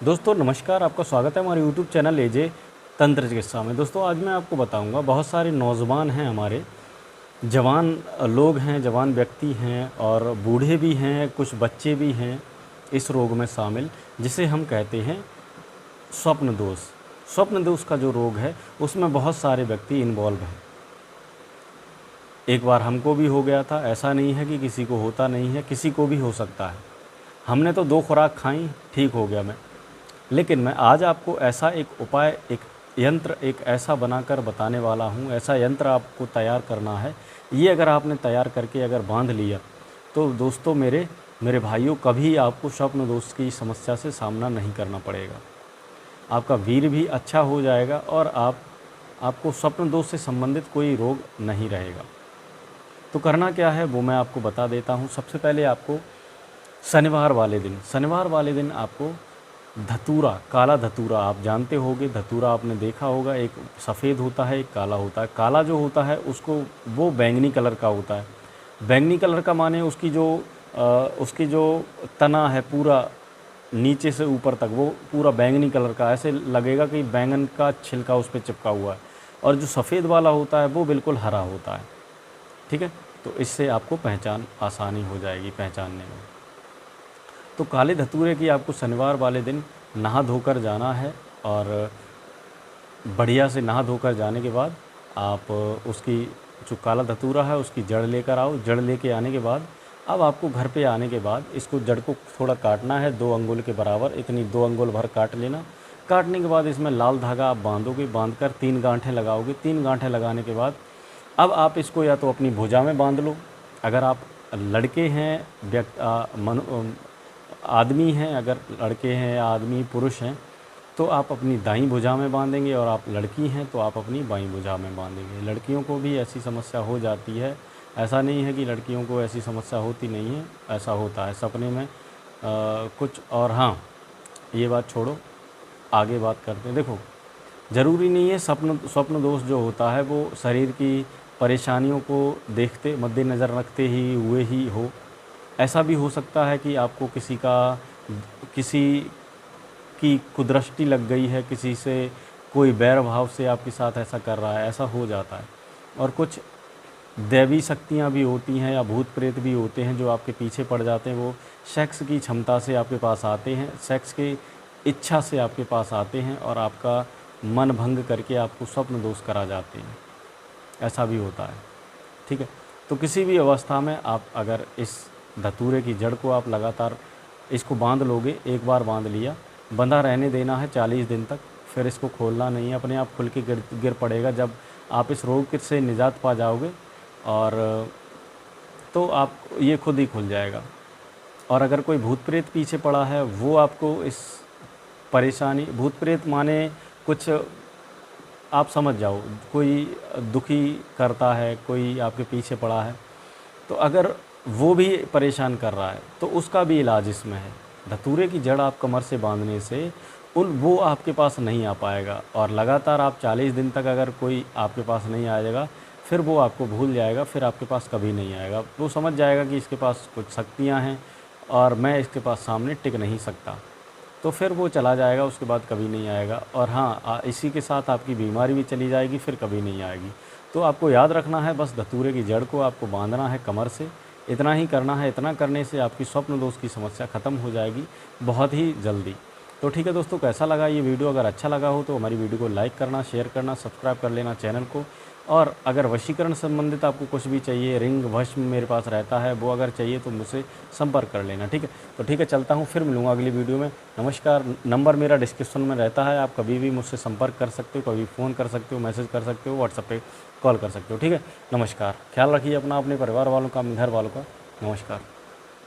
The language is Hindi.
दोस्तों नमस्कार, आपका स्वागत है हमारे यूट्यूब चैनल एजे तंत्र चिकित्सा में। दोस्तों आज मैं आपको बताऊंगा, बहुत सारे नौजवान हैं हमारे, जवान लोग हैं, जवान व्यक्ति हैं और बूढ़े भी हैं, कुछ बच्चे भी हैं इस रोग में शामिल, जिसे हम कहते हैं स्वप्न दोष। स्वप्न दोष का जो रोग है उसमें बहुत सारे व्यक्ति इन्वॉल्व हैं। एक बार हमको भी हो गया था, ऐसा नहीं है कि किसी को होता नहीं है, किसी को भी हो सकता है। हमने तो 2 खुराक खाई, ठीक हो गया मैं। लेकिन मैं आज आपको ऐसा एक उपाय, एक यंत्र, एक ऐसा बनाकर बताने वाला हूँ। ऐसा यंत्र आपको तैयार करना है। ये अगर आपने तैयार करके अगर बांध लिया तो दोस्तों मेरे भाइयों, कभी आपको स्वप्न दोष की समस्या से सामना नहीं करना पड़ेगा। आपका वीर्य भी अच्छा हो जाएगा और आपको स्वप्न दोष से संबंधित कोई रोग नहीं रहेगा। तो करना क्या है वो मैं आपको बता देता हूँ। सबसे पहले आपको शनिवार वाले दिन आपको धतूरा, काला धतूरा, आप जानते होंगे धतूरा, आपने देखा होगा, एक सफ़ेद होता है, एक काला होता है। काला जो होता है उसको, वो बैंगनी कलर का होता है। बैंगनी कलर का माने उसकी जो तना है पूरा नीचे से ऊपर तक वो पूरा बैंगनी कलर का, ऐसे लगेगा कि बैंगन का छिलका उस पर चिपका हुआ है। और जो सफ़ेद वाला होता है वो बिल्कुल हरा होता है। ठीक है, तो इससे आपको पहचान आसानी हो जाएगी पहचानने में। तो काले धतूरे की आपको शनिवार वाले दिन नहा धोकर जाना है और बढ़िया से नहा धोकर जाने के बाद आप उसकी जो काला धतूरा है उसकी जड़ लेकर आओ। जड़ लेके आने के बाद अब आपको घर पे आने के बाद इसको जड़ को थोड़ा काटना है, 2 अंगुल के बराबर, इतनी 2 अंगुल भर काट लेना। काटने के बाद इसमें लाल धागा आप बांधोगे, बांधकर 3 गांठें लगाओगे। 3 गांठें लगाने के बाद अब आप इसको या तो अपनी भुजा में बांध लो, अगर आप लड़के हैं, आदमी हैं, अगर लड़के हैं या आदमी पुरुष हैं तो आप अपनी दाईं भुजा में बांधेंगे, और आप लड़की हैं तो आप अपनी बाईं भुजा में बांधेंगे। लड़कियों को भी ऐसी समस्या हो जाती है, ऐसा नहीं है कि लड़कियों को ऐसी समस्या होती नहीं है, ऐसा होता है सपने में कुछ। और हाँ, ये बात छोड़ो, आगे बात करते हैं। देखो, ज़रूरी नहीं है स्वप्न दोष जो होता है वो शरीर की परेशानियों को देखते, मद्देनज़र रखते ही हुए ही हो। ऐसा भी हो सकता है कि आपको किसी की कुदृष्टि लग गई है, किसी से कोई बैर भाव से आपके साथ ऐसा कर रहा है, ऐसा हो जाता है। और कुछ दैवी शक्तियाँ भी होती हैं या भूत प्रेत भी होते हैं जो आपके पीछे पड़ जाते हैं। वो सेक्स की क्षमता से आपके पास आते हैं, सेक्स की इच्छा से आपके पास आते हैं और आपका मन भंग करके आपको स्वप्न दोष करा जाते हैं। ऐसा भी होता है। ठीक है, तो किसी भी अवस्था में आप अगर इस धतूरे की जड़ को आप लगातार इसको बांध लोगे, एक बार बांध लिया, बंधा रहने देना है 40 दिन तक, फिर इसको खोलना नहीं है, अपने आप खुल के गिर पड़ेगा। जब आप इस रोग से निजात पा जाओगे और तो आप ये खुद ही खुल जाएगा। और अगर कोई भूत प्रेत पीछे पड़ा है, वो आपको इस परेशानी, भूत प्रेत माने कुछ आप समझ जाओ, कोई दुखी करता है, कोई आपके पीछे पड़ा है, तो अगर वो भी परेशान कर रहा है तो उसका भी इलाज इसमें है। धतूरे की जड़ आप कमर से बांधने से वो आपके पास नहीं आ पाएगा, और लगातार आप 40 दिन तक अगर कोई आपके पास नहीं आएगा, फिर वो आपको भूल जाएगा, फिर आपके पास कभी नहीं आएगा। वो समझ जाएगा कि इसके पास कुछ शक्तियाँ हैं और मैं इसके पास सामने टिक नहीं सकता, तो फिर वो चला जाएगा, उसके बाद कभी नहीं आएगा। और हाँ, इसी के साथ आपकी बीमारी भी चली जाएगी, फिर कभी नहीं आएगी। तो आपको याद रखना है, बस धतूरे की जड़ को आपको बांधना है कमर से, इतना ही करना है। इतना करने से आपकी स्वप्न दोष की समस्या ख़त्म हो जाएगी बहुत ही जल्दी। तो ठीक है दोस्तों, कैसा लगा ये वीडियो? अगर अच्छा लगा हो तो हमारी वीडियो को लाइक करना, शेयर करना, सब्सक्राइब कर लेना चैनल को। और अगर वशीकरण संबंधित आपको कुछ भी चाहिए, रिंग वश मेरे पास रहता है, वो अगर चाहिए तो मुझसे संपर्क कर लेना। ठीक है, तो ठीक है, चलता हूँ, फिर मिलूँगा अगली वीडियो में। नमस्कार। नंबर मेरा डिस्क्रिप्शन में रहता है, आप कभी भी मुझसे संपर्क कर सकते हो, कभी फ़ोन कर सकते हो, मैसेज कर सकते हो, व्हाट्सएप पे कॉल कर सकते हो। ठीक है, नमस्कार। ख्याल रखिए अपना, अपने परिवार वालों का, अपने घर वालों का। नमस्कार।